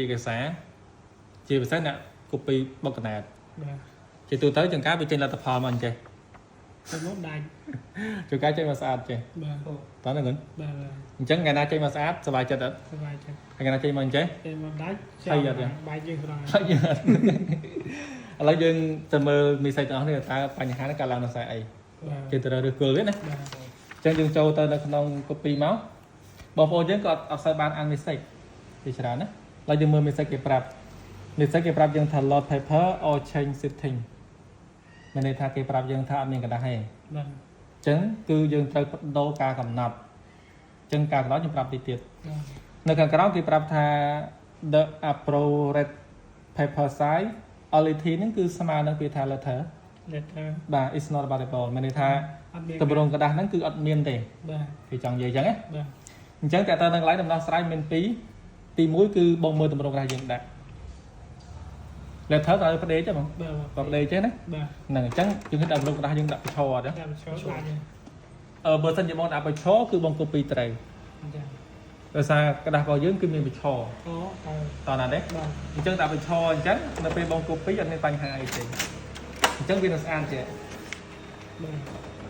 cái xá chỉ phải nè copy bọc cái này chỉ tôi tới chừng cái bên trên là tập hợp mình chơi chừng cái chơi massage chơi toán là ngấn chẳng ngày nào chơi massageสบายใจđó ngày nào chơi mình chơi hay giờ rồi lấy dương từ mơ mi xây đó thì ta phải nhà nó cả làm là sai ấy chỉ từ đó được cười biết này chẳng dương châu ta là không copy máu bọc ô chứ còn ở sai ban ăn mi xây thì sẽ đó lấy dương mơ mi xây kẹp rạp mi xây kẹp rạp dương thành lot paper or change setting mình đây thà kẹp rạp dương thà mình cả đã hay chẳng cứ dương chơi đô ca cầm nạp chân ca đó dương rạp đi tiệt nơi càng cái đó kẹp rạp thà the appropriate paper size quality ហ្នឹងគឺស្មើនឹងពាក្យថា letter បាទ it's not about the ball មានន័យថាតម្រងกระดาษហ្នឹងគឺអត់មានទេបាទគេចង់និយាយអញ្ចឹងណាបាទអញ្ចឹងតើតើនឹងកន្លែងដំណោះស្រាយមាន2ទី1គឺបងមើលតម្រងกระดาษយើងដាក់ letter ទៅផ្ដេកទេបងបាទផ្ដេកទេណាបាទហ្នឹងអញ្ចឹងយើងដាក់តម្រងกระดาษយើងដាក់បិឈរអត់ទេបើសិនជាបងដាក់បិឈរគឺបង copy ត្រូវអញ្ចឹងដោយសារกระดาษរបស់យើងគឺមានបិឈរតើណាទេអញ្ចឹងដាក់បិឈរអញ្ចឹងនៅពេលបង copy អត់មានបញ្ហាអីទេអញ្ចឹងវានឹងស្អាតចេះ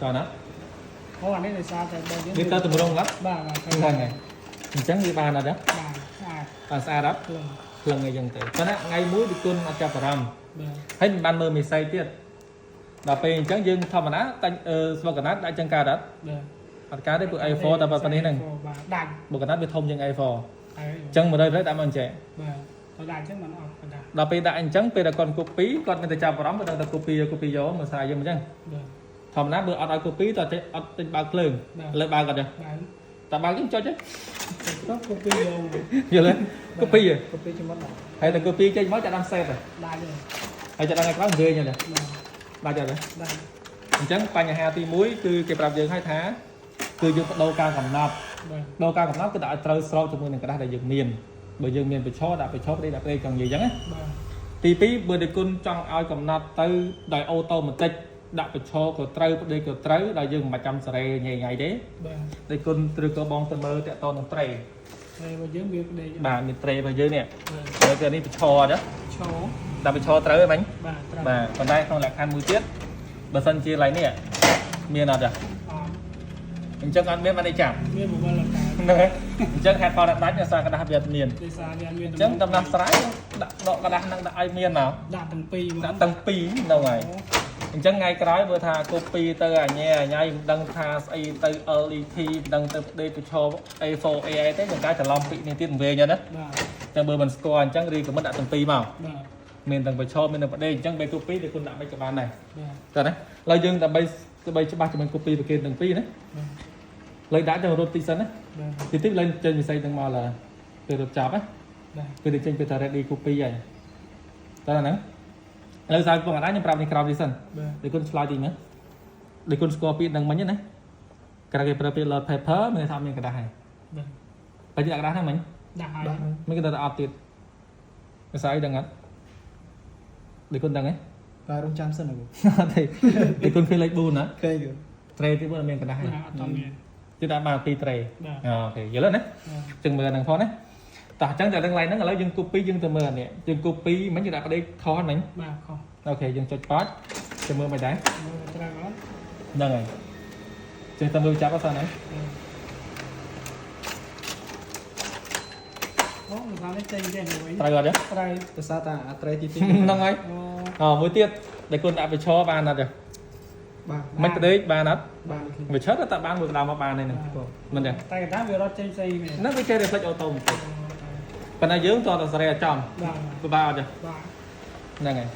តើណាអូអានេះដោយសារតែបងយើងវាទៅតម្រងឡាបាទហ្នឹងហើយអញ្ចឹងវាបានអត់ទេបាទស្អាតអត់ខ្លឹងអីចឹងទៅប៉ុន្តែថ្ងៃមួយពីគុណអត់ចាប់អារម្មណ៍ហើយមិនបានមើលមេស័យទៀតដល់ពេលអញ្ចឹងយើងធម្មតាតែស្វកណាត់ដាក់ចឹងកើតអត់អត់កើតទេពួក A4 តែប៉ុណ្្នេះហ្នឹងដាច់បុកណាត់វាធំជាង A4 អញ្ចឹង100%ដាក់មកអញ្ចឹងបាទដាក់អញ្ចឹងមិនអត់ដល់ពេលដាក់អញ្ចឹងពេលដែលគាត់ copy គាត់មានតែចាប់អារម្មណ៍គាត់ដឹងតែ copy យកមកសារយើងអញ្ចឹងធម្មតាបើអត់ឲ្យ copy តើអត់ទិញបើកភ្លើងលើបើកអត់ទេតែបើកយើងចុចទេ copy យកយល់ទេ copy ជាមួយហើយតែ copy ចេញមកចាដល់ save ដែរហើយចាដល់ថ្ងៃក្រោយនិយាយអញ្ចឹងដែរដាច់អត់ទេអញ្ចឹងបញ្ហាទី1គឺគេប្រាប់យើងឲ្យថាគឺយើងបដូរការកំណត់ដូរការកំណត់គឺដាក់ឲ្យត្រូវស្របជាមួយនឹងกระดาษដែលយើងមានបើយើងមានបិឈរដាក់បិឈរផ្ដេកដាក់ផ្ដេកចង់និយាយអញ្ចឹងណាទី2បើតែគុណចង់ឲ្យកំណត់ទៅដោយអូតូម៉ាទិកដាក់បិឈរក៏ត្រូវផ្ដេកក៏ត្រូវដល់យើងមិនបាច់ចាំសេរីញ៉ៃញ៉ៃទេតែគុណឬក៏បងទៅមើលតាក់តនឹងត្រេរបស់យើងវាផ្ដេកបាទមានត្រេរបស់យើងនេះហើយគឺនេះបិឈរអត់ទេឈរដាក់បិឈរត្រូវហ៎មិញបាទប៉ុន្តែក្នុងលក្ខខណ្ឌមួយទៀតបើសិនជាឡើយនេះមានអត់ទេអញ្ចឹងអត់មានបានទេចាំមានបង្វិលហ្នឹងហើយអញ្ចឹងហេតុផលដាច់ដោយសារกระดาษវាអត់មានដោយសារវាអត់មានអញ្ចឹងដំណោះស្រាយដាក់ដកกระดาษហ្នឹងដាក់ឲ្យមានមកដាក់ទាំងពីរហ្នឹងហើយអញ្ចឹងថ្ងៃក្រោយបើថា copy ទៅអញ៉ៃមិនដឹងថាស្អីទៅ LET មិនដឹងទៅដេកទៅឈរ A4 AI ទេយើងកាយច្រឡំពីនេះទៀតវិញហ្នឹងណាបាទតែបើមិនស្គាល់អញ្ចឹងរីក៏មិនដាក់ទាំងពីរមកបាទមានទាំងបិឈរមានទាំងបដេកអញ្ចឹងបើ copy thì គុណដាក់មិនក៏បានដែរតើណាឡើយយើងដើម្បីច្បាស់ជាមួយ copy ប្រកេតទាំងពីរណាលើដាក់ទៅរត់តិចសិនណាតិចតិចឡើងចេញវិស័យទាំងមកឡើយពេលរត់ចាប់ណាពេលទៅចេញពេលថា ready copy ហើយតើហ្នឹងឥឡូវសារបងអត់ខ្ញុំប្រាប់នេះក្រោមនេះសិនដូចគុណឆ្លើយទីមើលដូចគុណស្គាល់ពីនឹងមិញណាក្រៅគេប្រើពាក្យ lot paper មានថាមានកระดาษហើយបើយកกระดาษហ្នឹងមិញដាក់ហើយមិនគេទៅអត់ទៀតភាសាអីដឹងអត់ដូចគុណដឹងហ៎បាទរងចាំសិនហ៎អត់ទេដូចគុណឃើញលេខ4ណាឃើញត្រេទី4មានកระดาษហើយអត់មានជិះដាក់បាន2ត្រេអូខេយល់ទេណាចឹងមើលហ្នឹងផងណាតោះអញ្ចឹងតែទាំង line ហ្នឹងឥឡូវយើង copy យើងទៅមើលនេះយើង copy មិញយើងដាក់ផ្ដេកខុសមិញបាទខុសអូខេយើងចុចប៉ាត់ទៅមើលមិនដែរត្រូវអត់ហ្នឹងហើយចេះតែមើលចាប់អត់សិនហ្នឹងអូមិនបានចេញចេះវិញត្រូវអត់ទេត្រូវភាសាតាអាត្រេទី2ហ្នឹងហើយមួយទៀតដែលគុណដាក់បិឈរបានអត់ទេបាទមិនផ្ដេកបានអត់បានបិឈរតែបានមួយដើមមកបានហ្នឹងមិនទេតែកណ្ដាលវារត់ចេញផ្សេងហ្នឹងវាចេះ reflect auto បន្តិចប៉ុន្តែយើងតើតសេរីអត់ចំពិបាកអត់ទេហ្នឹងហើយ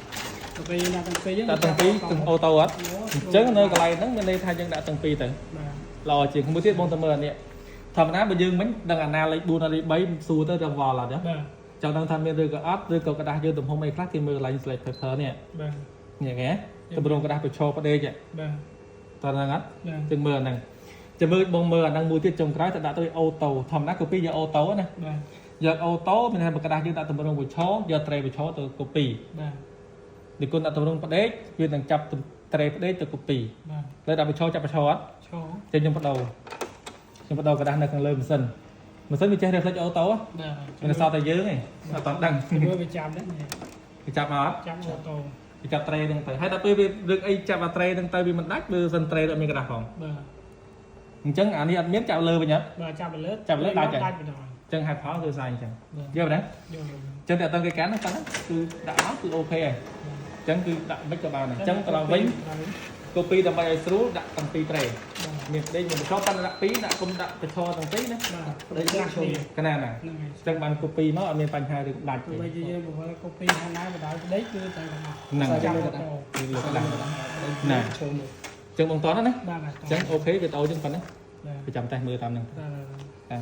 ទៅពេលយើងដាក់ទាំងពីរដាក់ទាំងពីរទាំងអូតូអត់អញ្ចឹងនៅកន្លែងហ្នឹងមានន័យថាយើងដាក់ទាំងពីរទៅល្អជាងមួយទៀតបងទៅមើលនេះធម្មតាបើយើងមិញដឹងអាណាលេខ4អាលេខ3សួរទៅវល់អត់ទេចង់ដឹងថាមានឬក៏អត់ឬក៏กระดาษយើងទំហំអីខ្លះគេមើល line slide paper នេះបាទនេះគេតម្រងกระดาษបិឈរផ្ដេកបាទតើហ្នឹងអត់យើងមើលហ្នឹងចាំមើលបងមើលអាហ្នឹងមួយទៀតចុងក្រោយទៅដាក់ទៅអូតូធម្មតា copy យកអូតូណាបាទយកអូតូមានថាกระดาษយើងដាក់តម្រងបិឈរយកត្រេបិឈរទៅ copy បាទនេះគុណដាក់តម្រងផ្ដេកវានឹងចាប់ត្រេផ្ដេកទៅ copy បាទលើដាក់បិឈរចាប់បិឈរអត់ឈរចេញខ្ញុំបដូរកระดาษនៅខាងលើម៉ាស៊ីន mà sớm bị chơi reflex ô tô á nên sao tay dưới này sao toàn đằng bị chạm đấy bị chạm vào chạm ô tô bị chạm tray đang tới hay ta bây việc ấy chạm vào tray đang tới vì mình đắt đưa dần tray đợi mình cái đặt phòng chân anh đi ăn miếng chạm lơ với nhá chạm lướt đai chạy chân hai pháo tôi xài chẳng giờ đấy chân tại tao cái cán nó cắn cứ đã áo cứ ok này chân cứ đặt mấy cho bà này chân tao vinh copy tao bay xuống đặt tầng pi tray miền đây mình cho pan đặt pi đã cũng đặt cái cho tầng tí nữa đây cái này này chân bàn copy nó ở miền Pành Hai được đặt bây giờ copy hai nái và đặt đấy cứ tại nặng này chân bóng toán đó đấy chân ok cái tàu chân phần đấy phải chạm tay 10 tầm này